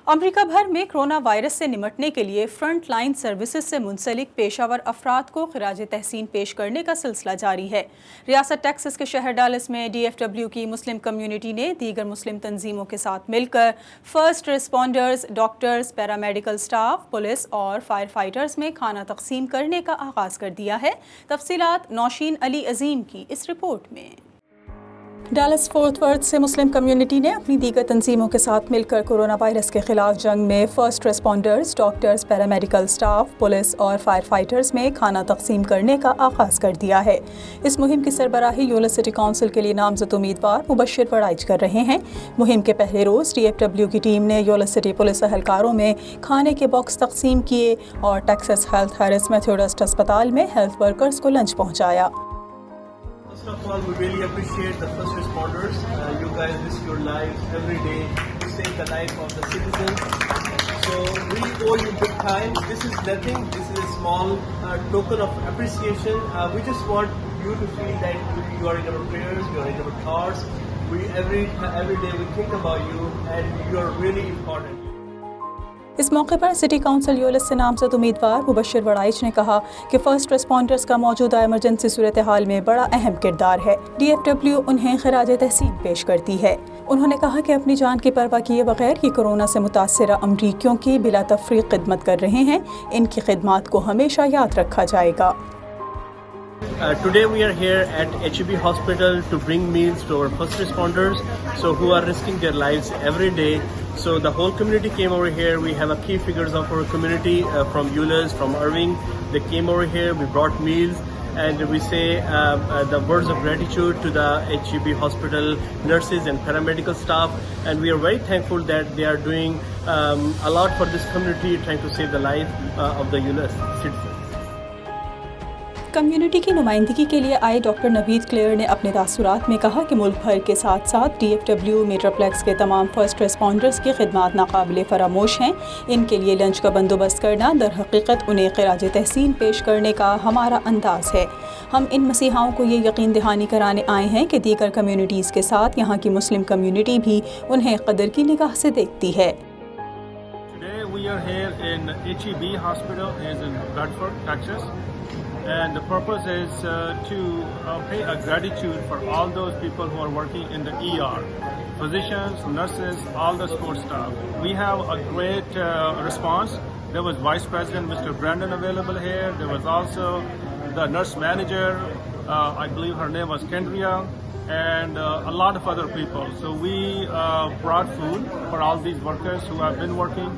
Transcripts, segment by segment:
America भर में corona virus से निपटने के लिए फ्रंट लाइन सर्विसेज से मुंसलिक पेशावर अफराद को खिराज तहसीन पेश करने का सिलसिला जारी है। रियासत टेक्सास के शहर डालस में DFW की मुस्लिम कम्युनिटी ने दीगर मुस्लिम तंजीमों के साथ मिलकर first responders, doctors, paramedical staff, police और फायर फाइटर्स में खाना तकसीम करने का आगाज़ कर दिया है। तफसीलात नौशीन अली अजीम की इस रिपोर्ट में। डालस फोर्ट वर्थ से मुस्लिम कम्युनिटी ने अपनी दीगर तंजीमों के साथ मिलकर कोरोना वायरस के खिलाफ जंग में first responders, doctors, paramedical staff, police और फायर फाइटर्स में खाना तकसीम करने का आगाज़ कर दिया है। इस मुहिम की सरबराही यूएस सिटी काउंसिल के लिए नामजद उम्मीदवार मुबश्शिर वड़ाइच कर रहे हैं। मुहिम के पहले रोज़ DFW की टीम ने यूएस सिटी पुलिस अहलकारों में खाने के बॉक्स तकसीम किए और टेक्सास हेल्थ हैरिस मेथोडिस्ट अस्पताल में हेल्थ वर्कर्स को लंच पहुँचाया। First of all, we really appreciate the first responders. You guys risk your lives every day to save the life of the citizens. So we owe you big time. This is nothing. This is a small token of appreciation. We just want you to feel that you are in our prayers, you are in our thoughts. Every day we think about you, and you are really important. इस मौके पर city council US से नामजद उम्मीदवार मुबश्शिर वड़ाइच ने कहा कि first responders का मौजूदा इमरजेंसी सूरत हाल में बड़ा अहम किरदार है। DFW उन्हें खिराज तहसीन पेश करती है। उन्होंने कहा कि अपनी जान की परवाह किए बगैर ये कोरोना से मुतासरा अमरीकियों की बिला तफरीक खिदमत कर रहे हैं। इनकी खिदमत को हमेशा याद रखा जाएगा। Today we are here at HEB Hospital to bring meals to our first responders, so who are risking their lives every day. So the whole community came over here. We have a key figures of our community from Euless, from Irving. They came over here. We brought meals, and we say the words of gratitude to the HEB Hospital nurses and paramedical staff. And we are very thankful that they are doing a lot for this community, trying to save the life of the Euless citizens. Community की नुमाइंदगी के लिए आए doctor Naveed clear ने अपने तासुरात में कहा कि मुल्क भर के साथ साथ DFW मेट्रोप्लेक्स के तमाम फर्स्ट रिस्पॉन्डर्स की खिदमत नाकाबिले फरामोश हैं। इनके लिए लंच का बंदोबस्त करना दर हकीकत उन्हें खिराज तहसीन पेश करने का हमारा अंदाज़ है। हम इन मसीहाओं को ये यकीन दहानी कराने आए हैं कि दीगर कम्युनिटीज़ के साथ यहाँ की मुस्लिम कम्युनिटी भी उन्हें कदर की निगाह से देखती है। Today we are here in HEB Hospital in Bedford, Texas. And the purpose is to pay a gratitude for all those people who are working in the ER, physicians, nurses, all the support staff. We have a great response. There was Vice President Mr. Brandon available here. There was also the nurse manager, I believe her name was Kendria, and a lot of other people. So we brought food for all these workers who have been working,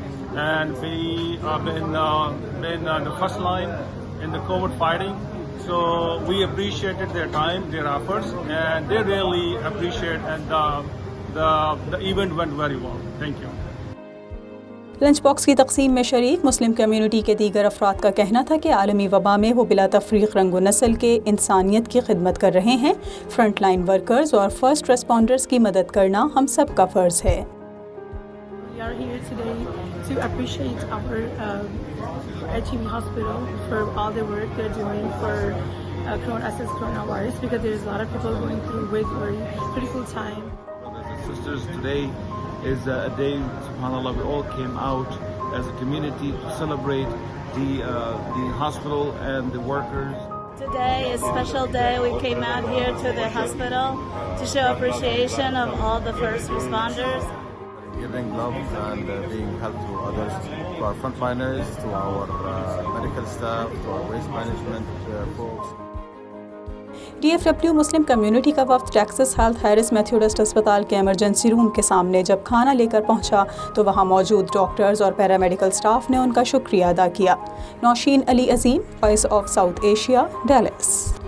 and we have been on the first line in the COVID fighting. So we appreciated their time, their efforts, and they really appreciate, and the event went very well. Thank you. Lunch box की तकसीम में शरीक Muslim community के दीगर अफराद का कहना था कि आलमी वबा में वो बिला तफरीक रंग व नस्ल के इंसानियत की खिदमत कर रहे हैं। फ्रंट लाइन वर्कर्स और फर्स्ट रिस्पॉन्डर्स की मदद करना हम सब का फ़र्ज़ है। We are here today to appreciate our HEB Hospital for all the work they're doing for coronavirus, because there's a lot of people going through with very critical time. Brothers and sisters, today is a day, subhanAllah, we all came out as a community to celebrate the hospital and the workers. Today is a special day. We came out here to the hospital to show appreciation of all the first responders. Giving love and being helpful to others, to our frontliners, to our medical staff, to our waste management folks. DFW Muslim community का वफ्द Texas health Harris Methodist अस्पताल के emergency room के सामने जब खाना लेकर पहुंचा तो वहां मौजूद डॉक्टर्स और पैरामेडिकल स्टाफ ने उनका शुक्रिया अदा किया। Nausheen Ali Azeem, voice of south Asia, Dallas.